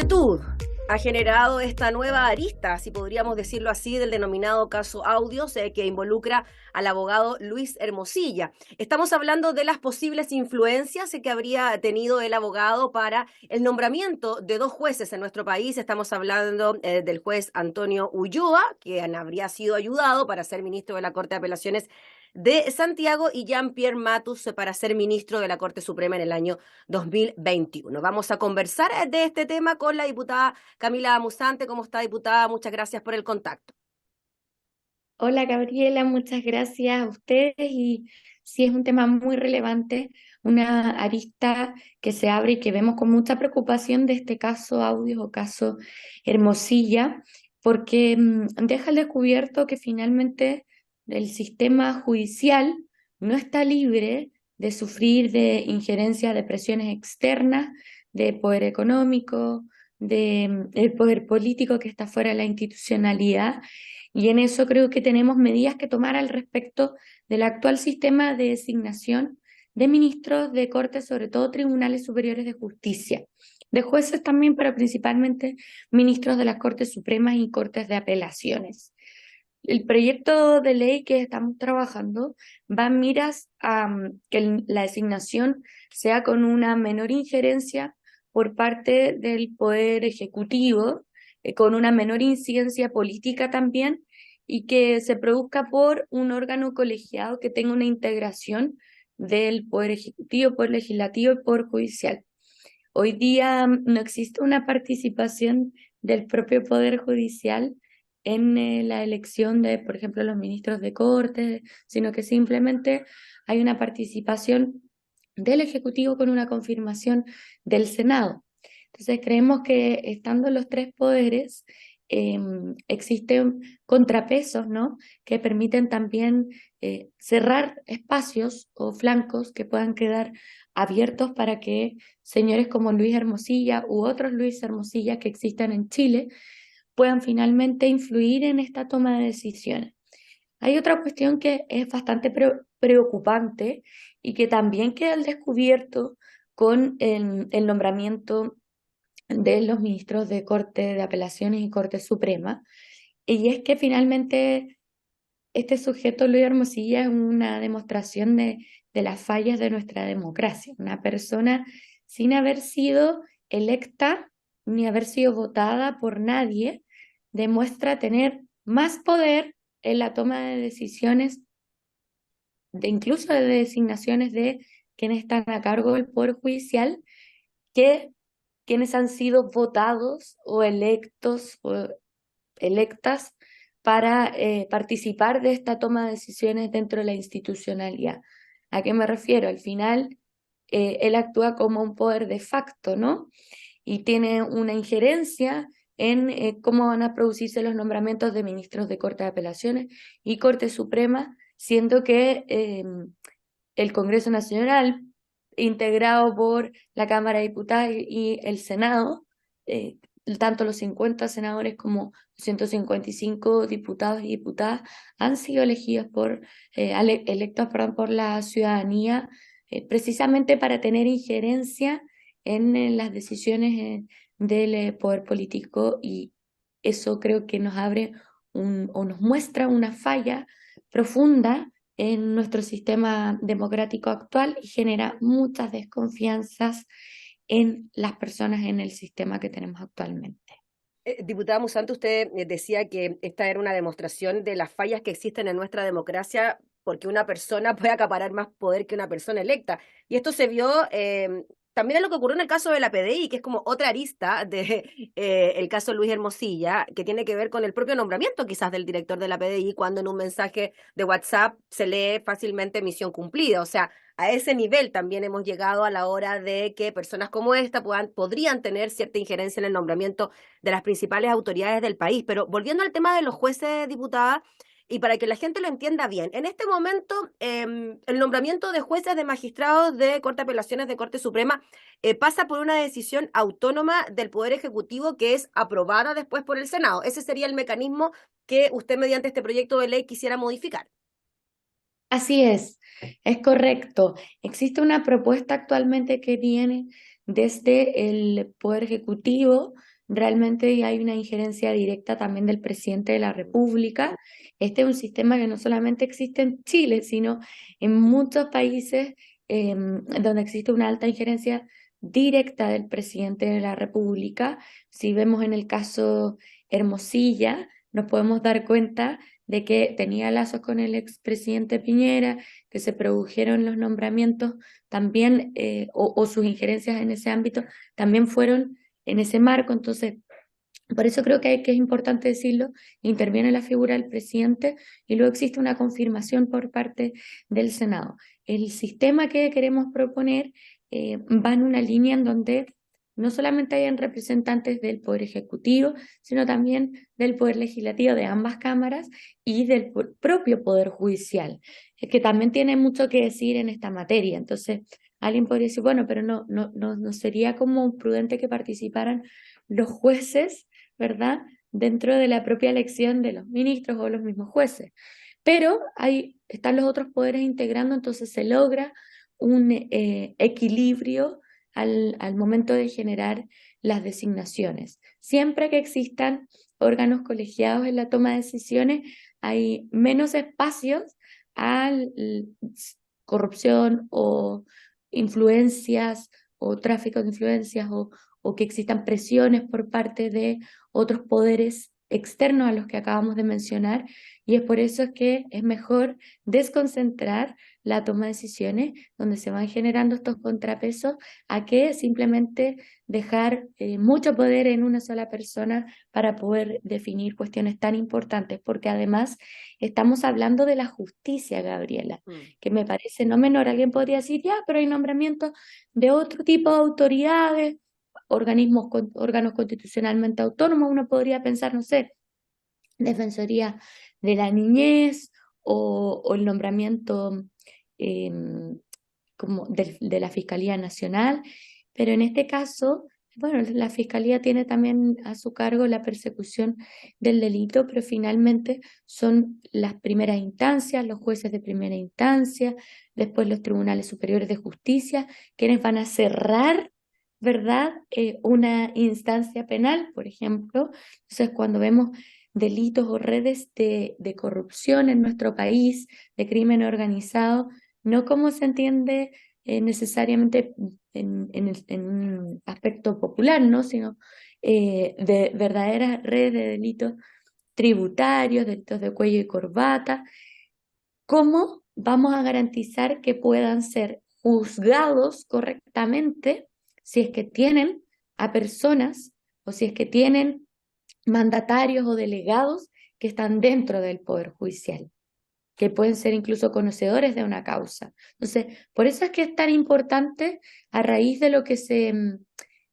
inquietud ha generado esta nueva arista, si podríamos decirlo así, del denominado caso Audios, que involucra al abogado Luis Hermosilla. Estamos hablando de las posibles influencias que habría tenido el abogado para el nombramiento de dos jueces en nuestro país. Estamos hablando del juez Antonio Ulloa, que habría sido ayudado para ser ministro de la Corte de Apelaciones de Santiago, y Jean-Pierre Matus para ser ministro de la Corte Suprema en el año 2021. Vamos a conversar de este tema con la diputada Camila Musante. ¿Cómo está, diputada? Muchas gracias por el contacto. Hola Gabriela, muchas gracias a ustedes y sí es un tema muy relevante, una arista que se abre y que vemos con mucha preocupación de este caso Audios o caso Hermosilla, porque deja al descubierto que finalmente el sistema judicial no está libre de sufrir de injerencia de presiones externas, de poder económico, de el poder político que está fuera de la institucionalidad. Y en eso creo que tenemos medidas que tomar al respecto del actual sistema de designación de ministros de cortes, sobre todo tribunales superiores de justicia, de jueces también, pero principalmente ministros de las Cortes Supremas y Cortes de Apelaciones. El proyecto de ley que estamos trabajando va en miras a que la designación sea con una menor injerencia por parte del Poder Ejecutivo, con una menor incidencia política también, y que se produzca por un órgano colegiado que tenga una integración del Poder Ejecutivo, Poder Legislativo y Poder Judicial. Hoy día no existe una participación del propio Poder Judicial en la elección de, por ejemplo, los ministros de Corte, sino que simplemente hay una participación del Ejecutivo con una confirmación del Senado. Entonces creemos que estando los tres poderes, existen contrapesos, ¿no?, que permiten también cerrar espacios o flancos que puedan quedar abiertos para que señores como Luis Hermosilla u otros Luis Hermosilla que existan en Chile puedan finalmente influir en esta toma de decisiones. Hay otra cuestión que es bastante preocupante y que también queda al descubierto con el nombramiento de los ministros de Corte de Apelaciones y Corte Suprema, y es que finalmente este sujeto, Luis Hermosilla, es una demostración de las fallas de nuestra democracia. Una persona sin haber sido electa ni haber sido votada por nadie, demuestra tener más poder en la toma de decisiones, incluso de designaciones de quienes están a cargo del Poder Judicial, que quienes han sido votados o electos o electas para participar de esta toma de decisiones dentro de la institucionalidad. ¿A qué me refiero? Al final, él actúa como un poder de facto, ¿no? Y tiene una injerencia en cómo van a producirse los nombramientos de ministros de Corte de Apelaciones y Corte Suprema, siendo que el Congreso Nacional, integrado por la Cámara de Diputados y el Senado, eh, tanto los 50 senadores como los 155 diputados y diputadas han sido elegidos electos por la ciudadanía, precisamente para tener injerencia en las decisiones del poder político, y eso creo que nos abre o nos muestra una falla profunda en nuestro sistema democrático actual y genera muchas desconfianzas en las personas en el sistema que tenemos actualmente. Diputada Musante, usted decía que esta era una demostración de las fallas que existen en nuestra democracia porque una persona puede acaparar más poder que una persona electa. Y esto se vio también en lo que ocurrió en el caso de la PDI, que es como otra arista de el caso Luis Hermosilla, que tiene que ver con el propio nombramiento quizás del director de la PDI, cuando en un mensaje de WhatsApp se lee fácilmente misión cumplida. O sea, a ese nivel también hemos llegado a la hora de que personas como esta podrían tener cierta injerencia en el nombramiento de las principales autoridades del país. Pero volviendo al tema de los jueces, diputada, y para que la gente lo entienda bien, en este momento el nombramiento de jueces, de magistrados de Corte de Apelaciones, de Corte Suprema, pasa por una decisión autónoma del Poder Ejecutivo que es aprobada después por el Senado. Ese sería el mecanismo que usted mediante este proyecto de ley quisiera modificar. Así es correcto. Existe una propuesta actualmente que viene desde el Poder Ejecutivo, realmente hay una injerencia directa también del presidente de la República. Este es un sistema que no solamente existe en Chile, sino en muchos países donde existe una alta injerencia directa del presidente de la República. Si vemos en el caso Hermosilla, nos podemos dar cuenta de que tenía lazos con el expresidente Piñera, que se produjeron los nombramientos también, o sus injerencias en ese ámbito también fueron en ese marco. Entonces, por eso creo que es importante decirlo, interviene la figura del presidente y luego existe una confirmación por parte del Senado. El sistema que queremos proponer va en una línea en donde no solamente hayan representantes del Poder Ejecutivo, sino también del Poder Legislativo de ambas cámaras y del propio Poder Judicial, que también tiene mucho que decir en esta materia. Entonces, alguien podría decir, bueno, pero no sería como prudente que participaran los jueces, ¿verdad? Dentro de la propia elección de los ministros o los mismos jueces. Pero ahí están los otros poderes integrando, entonces se logra un equilibrio al momento de generar las designaciones. Siempre que existan órganos colegiados en la toma de decisiones, hay menos espacios a corrupción o influencias o tráfico de influencias o que existan presiones por parte de otros poderes externos a los que acabamos de mencionar, y es por eso que es mejor desconcentrar la toma de decisiones donde se van generando estos contrapesos a que simplemente dejar mucho poder en una sola persona para poder definir cuestiones tan importantes, porque además estamos hablando de la justicia, Gabriela, que me parece no menor. Alguien podría decir, ya, pero hay nombramientos de otro tipo de autoridades, órganos constitucionalmente autónomos. Uno podría pensar, no sé, Defensoría de la Niñez o el nombramiento eh, como de la Fiscalía Nacional, pero en este caso, bueno, la Fiscalía tiene también a su cargo la persecución del delito, pero finalmente son las primeras instancias, los jueces de primera instancia, después los tribunales superiores de justicia, quienes van a cerrar, ¿verdad? Una instancia penal, por ejemplo. Entonces, cuando vemos delitos o redes de corrupción en nuestro país, de crimen organizado, no como se entiende necesariamente en un aspecto popular, ¿no? Sino de verdaderas redes de delitos tributarios, delitos de cuello y corbata. ¿Cómo vamos a garantizar que puedan ser juzgados correctamente si es que tienen a personas o si es que tienen mandatarios o delegados que están dentro del Poder Judicial, que pueden ser incluso conocedores de una causa? Entonces, por eso es que es tan importante, a raíz de lo que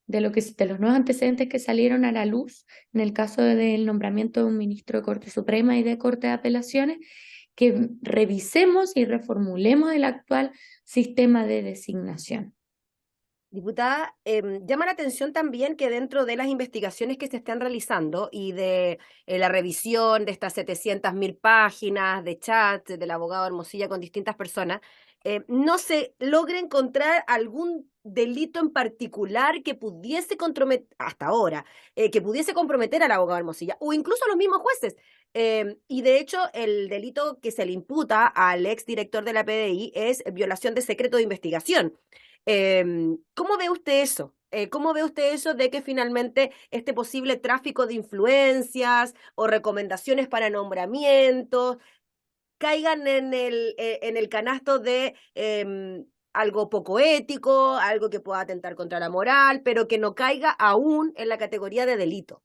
de los nuevos antecedentes que salieron a la luz en el caso del nombramiento de un ministro de Corte Suprema y de Corte de Apelaciones, que revisemos y reformulemos el actual sistema de designación. Diputada, llama la atención también que dentro de las investigaciones que se están realizando y de la revisión de estas 700.000 páginas de chat del abogado Hermosilla con distintas personas, no se logra encontrar algún delito en particular que pudiese comprometer, hasta ahora, que pudiese comprometer al abogado Hermosilla o incluso a los mismos jueces. Y de hecho, el delito que se le imputa al ex director de la PDI es violación de secreto de investigación. ¿Cómo ve usted eso? ¿Cómo ve usted eso de que finalmente este posible tráfico de influencias o recomendaciones para nombramientos caigan en el canasto de algo poco ético, algo que pueda atentar contra la moral, pero que no caiga aún en la categoría de delito?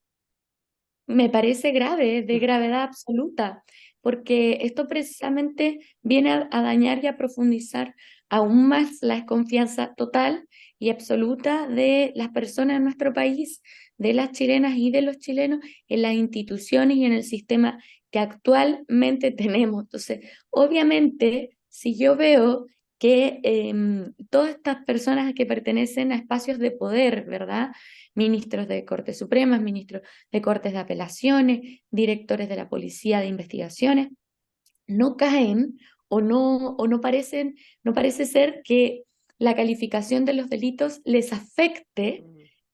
Me parece grave, es de gravedad absoluta, porque esto precisamente viene a dañar y a profundizar aún más la desconfianza total y absoluta de las personas en nuestro país, de las chilenas y de los chilenos, en las instituciones y en el sistema que actualmente tenemos. Entonces, obviamente, si yo veo que todas estas personas que pertenecen a espacios de poder, ¿verdad? Ministros de Cortes Supremas, ministros de Cortes de Apelaciones, directores de la Policía de Investigaciones, no caen o no parecen, no parece ser que la calificación de los delitos les afecte.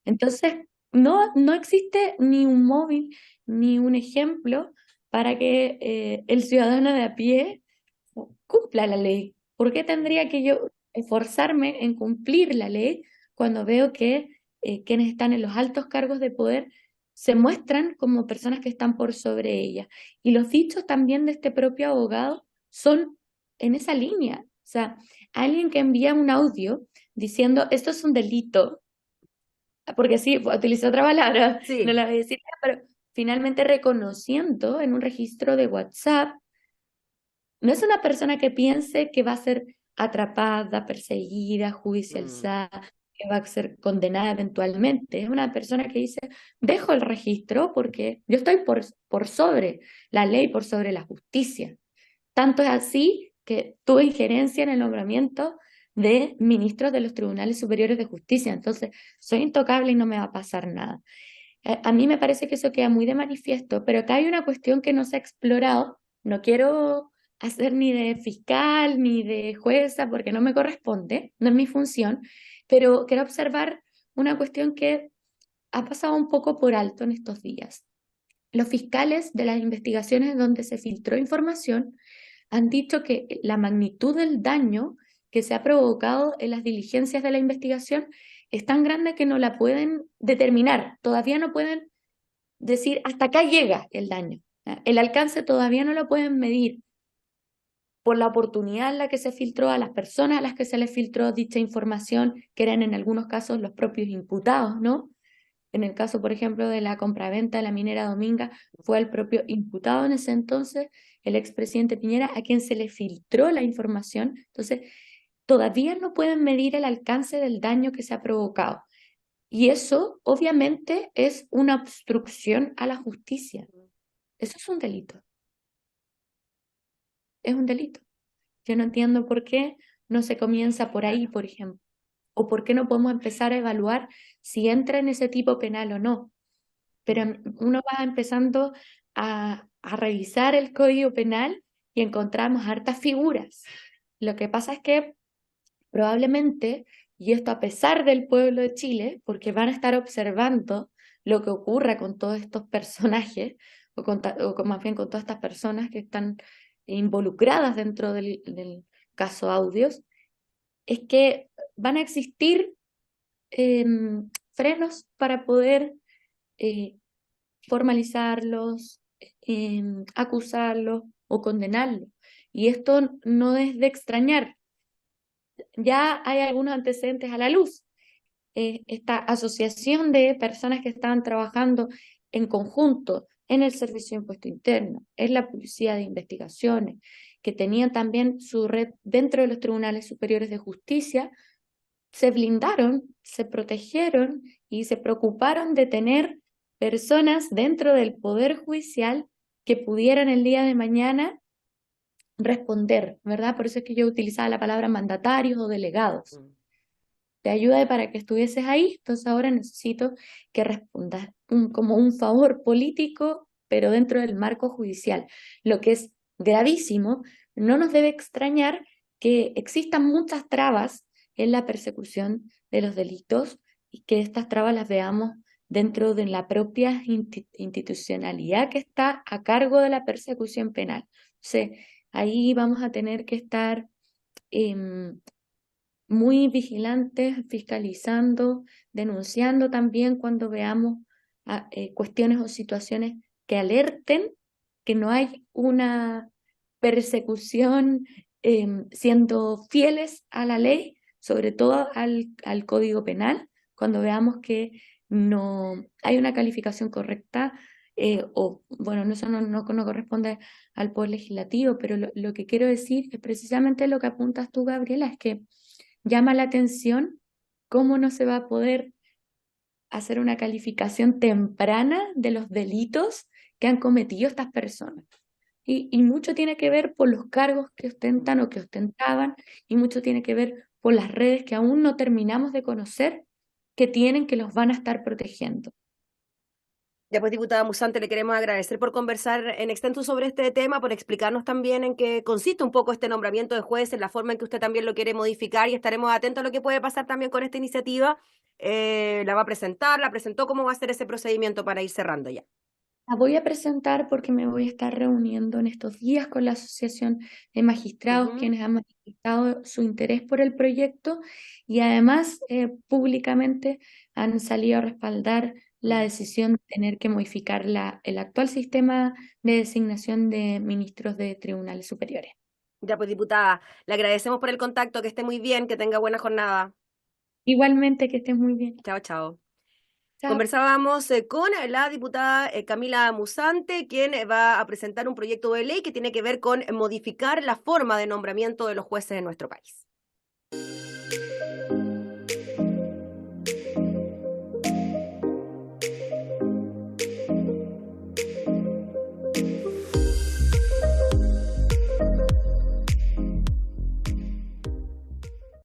Entonces, no existe ni un móvil ni un ejemplo para que el ciudadano de a pie cumpla la ley. ¿Por qué tendría que yo esforzarme en cumplir la ley cuando veo que quienes están en los altos cargos de poder se muestran como personas que están por sobre ella? Y los dichos también de este propio abogado son en esa línea. O sea, alguien que envía un audio diciendo esto es un delito, porque sí, utilicé otra palabra, no Sí. la voy a decir, pero finalmente reconociendo en un registro de WhatsApp, no es una persona que piense que va a ser atrapada, perseguida, Mm. judicializada, que va a ser condenada eventualmente. Es una persona que dice, dejo el registro porque yo estoy por sobre la ley, por sobre la justicia. Tanto es así que tuve injerencia en el nombramiento de ministros de los tribunales superiores de justicia. Entonces, soy intocable y no me va a pasar nada. A mí me parece que eso queda muy de manifiesto, pero acá hay una cuestión que no se ha explorado. No quiero hacer ni de fiscal ni de jueza porque no me corresponde, no es mi función, pero quiero observar una cuestión que ha pasado un poco por alto en estos días. Los fiscales de las investigaciones donde se filtró información han dicho que la magnitud del daño que se ha provocado en las diligencias de la investigación es tan grande que no la pueden determinar, todavía no pueden decir hasta acá llega el daño. El alcance todavía no lo pueden medir por la oportunidad en la que se filtró a las personas a las que se les filtró dicha información, que eran en algunos casos los propios imputados, ¿no? En el caso, por ejemplo, de la compraventa de la minera Dominga, fue el propio imputado en ese entonces, el expresidente Piñera, a quien se le filtró la información. Entonces, todavía no pueden medir el alcance del daño que se ha provocado. Y eso, obviamente, es una obstrucción a la justicia. Eso es un delito. Es un delito. Yo no entiendo por qué no se comienza por ahí, por ejemplo. O por qué no podemos empezar a evaluar si entra en ese tipo penal o no. Pero uno va empezando a revisar el código penal y encontramos hartas figuras. Lo que pasa es que probablemente, y esto a pesar del pueblo de Chile, porque van a estar observando lo que ocurra con todos estos personajes, o más bien con todas estas personas que están involucradas dentro del caso Audios, es que van a existir frenos para poder eh, formalizarlos, acusarlos o condenarlos. Y esto no es de extrañar. Ya hay algunos antecedentes a la luz. Esta asociación de personas que estaban trabajando en conjunto en el Servicio de Impuesto Interno, en la Policía de Investigaciones, que tenían también su red dentro de los tribunales superiores de justicia, se blindaron, se protegieron y se preocuparon de tener personas dentro del Poder Judicial que pudieran el día de mañana responder, ¿verdad? Por eso es que yo utilizaba la palabra mandatarios o delegados. Mm. Te ayuda para que estuvieses ahí, entonces ahora necesito que respondas como un favor político, pero dentro del marco judicial. Lo que es gravísimo, no nos debe extrañar que existan muchas trabas en la persecución de los delitos y que estas trabas las veamos dentro de la propia institucionalidad que está a cargo de la persecución penal. Entonces, ahí vamos a tener que estar muy vigilantes, fiscalizando, denunciando también cuando veamos cuestiones o situaciones que alerten que no hay una persecución, siendo fieles a la ley, sobre todo al Código Penal, cuando veamos que no hay una calificación correcta. O bueno, eso no corresponde al Poder Legislativo, pero lo que quiero decir es precisamente lo que apuntas tú, Gabriela, es que llama la atención cómo no se va a poder hacer una calificación temprana de los delitos que han cometido estas personas. Y mucho tiene que ver por los cargos que ostentan o que ostentaban, y mucho tiene que ver por las redes que aún no terminamos de conocer, que tienen, que los van a estar protegiendo. Ya pues, diputada Musante, le queremos agradecer por conversar en extenso sobre este tema, por explicarnos también en qué consiste un poco este nombramiento de jueces, la forma en que usted también lo quiere modificar y estaremos atentos a lo que puede pasar también con esta iniciativa. La va a presentar, la presentó, ¿cómo va a ser ese procedimiento para ir cerrando ya? La voy a presentar porque me voy a estar reuniendo en estos días con la Asociación de Magistrados, Ujú. quienes han manifestado su interés por el proyecto y además públicamente han salido a respaldar la Mm. decisión de tener que modificar el actual sistema de designación de ministros de tribunales superiores. Ya pues, diputada, le agradecemos por el contacto, que esté muy bien, que tenga buena jornada. Igualmente, que estés muy bien. Chao, chao. Chao. Conversábamos con la diputada Camila Musante, quien va a presentar un proyecto de ley que tiene que ver con modificar la forma de nombramiento de los jueces en nuestro país.